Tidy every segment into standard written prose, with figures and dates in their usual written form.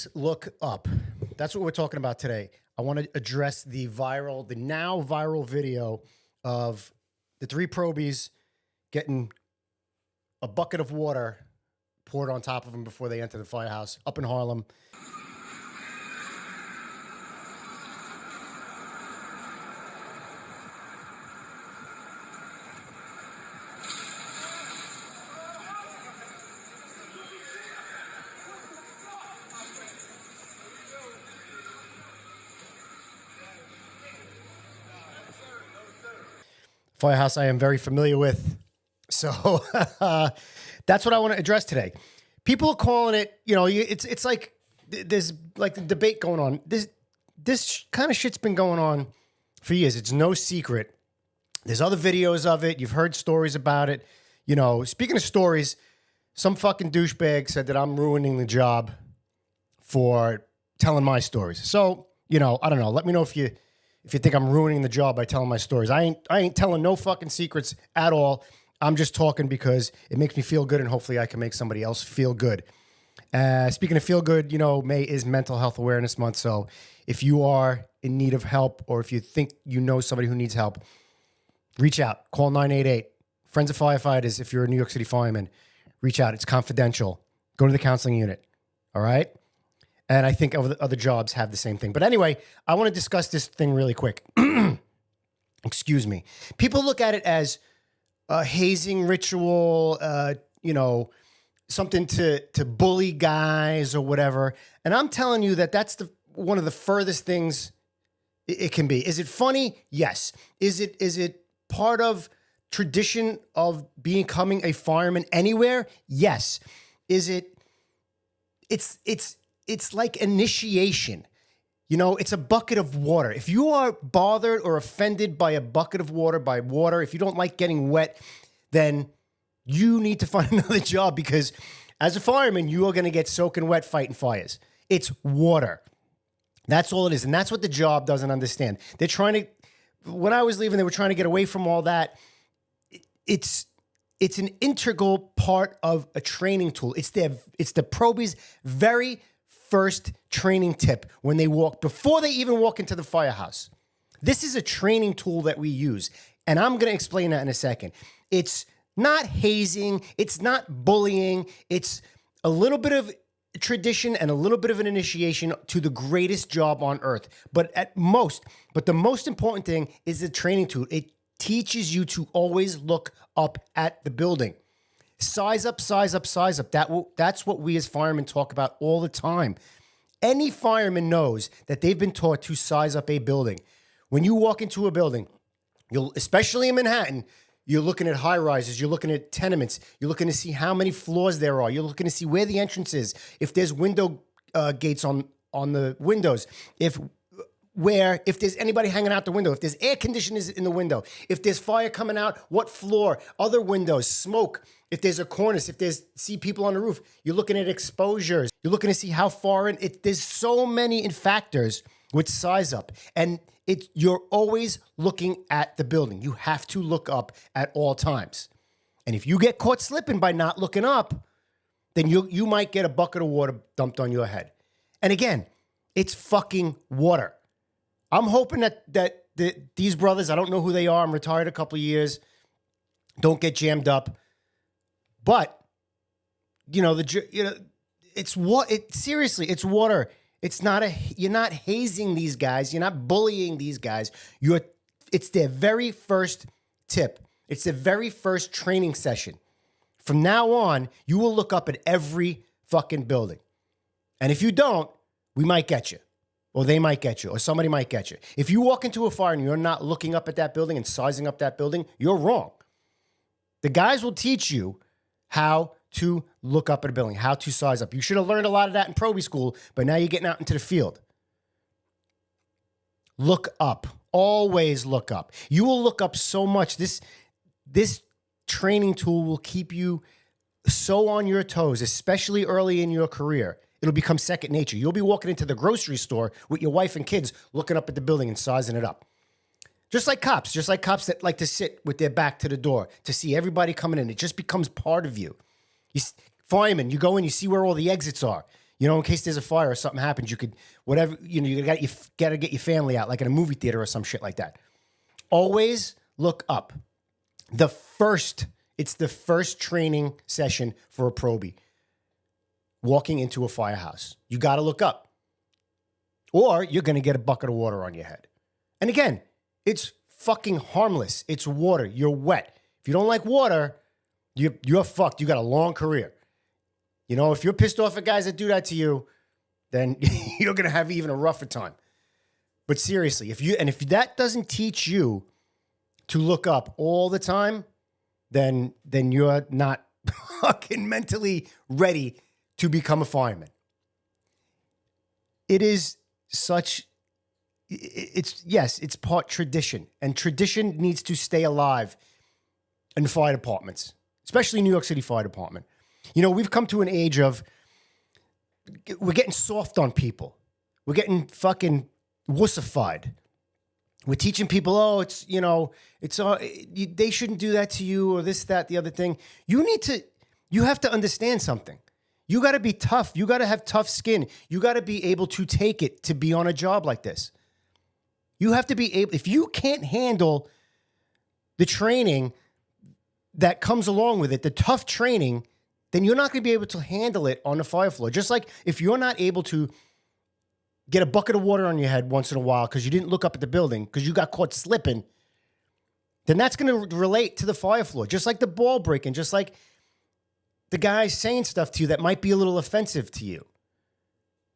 Always look up. That's what we're talking about today. I want to address the now viral video of the three probies getting a bucket of water poured on top of them before they enter the firehouse up in Harlem. Firehouse I am very familiar with. So that's what I want to address today. People are calling it, it's like there's like the debate going on. This kind of shit's been going on for years. It's no secret. There's other videos of it. You've heard stories about it. Speaking of stories, some fucking douchebag said that I'm ruining the job for telling my stories. So, I don't know. Let me know if you think I'm ruining the job by telling my stories. I ain't telling no fucking secrets at all. I'm just talking because it makes me feel good, and hopefully I can make somebody else feel good. Speaking of feel good, May is Mental Health Awareness Month. So if you are in need of help, or if you think you know somebody who needs help, reach out. Call 988. Friends of Firefighters, if you're a New York City fireman, reach out. It's confidential. Go to the counseling unit. All right? And I think other jobs have the same thing. But anyway, I want to discuss this thing really quick. Excuse me. People look at it as a hazing ritual, something to bully guys or whatever. And I'm telling you that that's one of the furthest things it can be. Is it funny? Yes. Is it part of tradition of becoming a fireman anywhere? Yes. Is it? It's like initiation. It's a bucket of water. If you are bothered or offended by a bucket of water, if you don't like getting wet, then you need to find another job, because as a fireman, you are going to get soaking wet fighting fires. It's water. That's all it is. And that's what the job doesn't understand. When I was leaving, they were trying to get away from all that. It's an integral part of a training tool. It's the probies' very first training tip before they even walk into the firehouse. This is a training tool that we use, and I'm going to explain that in a second. It's not hazing. It's not bullying. It's a little bit of tradition and a little bit of an initiation to the greatest job on earth. But the most important thing is the training tool. It teaches you to always look up at the building. Size up, size up, size up. That's what we as firemen talk about all the time. Any fireman knows that they've been taught to size up a building. When you walk into a building, especially in Manhattan, you're looking at high rises, you're looking at tenements, you're looking to see how many floors there are, you're looking to see where the entrance is, if there's window gates on the windows, if there's anybody hanging out the window, if there's air conditioners in the window, if there's fire coming out, what floor, other windows, smoke, if there's a cornice, see people on the roof, you're looking at exposures, you're looking to see how far in, there's so many factors with size up, and you're always looking at the building. You have to look up at all times. And if you get caught slipping by not looking up, then you might get a bucket of water dumped on your head. And again, it's fucking water. I'm hoping that these brothers, I don't know who they are, I'm retired a couple of years, don't get jammed up. But, seriously, it's water. You're not hazing these guys. You're not bullying these guys. It's their very first tip. It's their very first training session. From now on, you will look up at every fucking building. And if you don't, we might get you. Or they might get you, or somebody might get you. If you walk into a fire and you're not looking up at that building and sizing up that building, you're wrong. The guys will teach you how to look up at a building, how to size up. You should have learned a lot of that in probie school, but now you're getting out into the field. Look up. Always look up. You will look up so much. This training tool will keep you so on your toes, especially early in your career. It'll become second nature. You'll be walking into the grocery store with your wife and kids looking up at the building and sizing it up. Just like cops that like to sit with their back to the door to see everybody coming in. It just becomes part of you. Firemen, you go in, you see where all the exits are. You know, in case there's a fire or something happens, you could, whatever, you know, you got to get your family out, like in a movie theater or some shit like that. Always look up. It's the first training session for a probie. Walking into a firehouse. You got to look up. Or you're going to get a bucket of water on your head. And again, it's fucking harmless. It's water. You're wet. If you don't like water, you're fucked. You got a long career. You know, if you're pissed off at guys that do that to you, then you're going to have even a rougher time. But seriously, if that doesn't teach you to look up all the time, then you're not fucking mentally ready to become a fireman. It is it's part tradition, and tradition needs to stay alive in fire departments, especially New York City Fire Department. You know, we've come to an age of, we're getting soft on people. We're getting fucking wussified. We're teaching people, oh, it's, you know, they shouldn't do that to you, or this, that, the other thing. You have to understand something. You got to be tough. You got to have tough skin. You got to be able to take it to be on a job like this. You have to be able, if you can't handle the training that comes along with it, the tough training, then you're not going to be able to handle it on the fire floor. Just like if you're not able to get a bucket of water on your head once in a while because you didn't look up at the building because you got caught slipping, then that's going to relate to the fire floor. Just like the ball breaking, just like the guy saying stuff to you that might be a little offensive to you.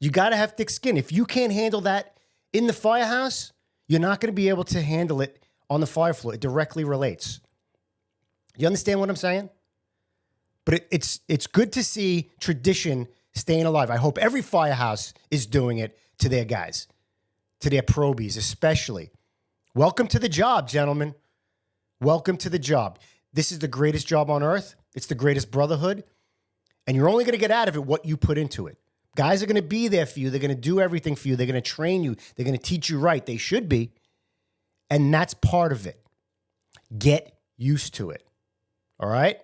You got to have thick skin. If you can't handle that in the firehouse, you're not going to be able to handle it on the fire floor. It directly relates. You understand what I'm saying? But it's good to see tradition staying alive. I hope every firehouse is doing it to their guys, to their probies especially. Welcome to the job, gentlemen. Welcome to the job. This is the greatest job on earth. It's the greatest brotherhood. And you're only going to get out of it what you put into it. Guys are going to be there for you. They're going to do everything for you. They're going to train you. They're going to teach you right. They should be. And that's part of it. Get used to it. All right?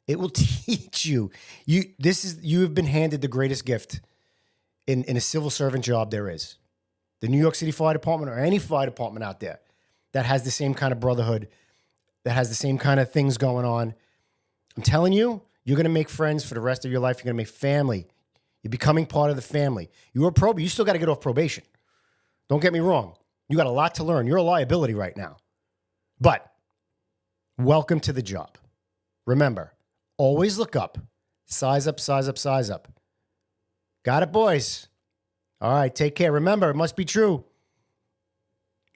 It will teach you. You have been handed the greatest gift in a civil servant job there is. The New York City Fire Department, or any fire department out there that has the same kind of brotherhood, that has the same kind of things going on. I'm telling you, you're going to make friends for the rest of your life. You're going to make family. You're becoming part of the family. You're a probie. You still got to get off probation. Don't get me wrong. You got a lot to learn. You're a liability right now. But welcome to the job. Remember, always look up. Size up, size up, size up. Got it, boys? All right, take care. Remember, it must be true.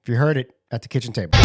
If you heard it at the kitchen table.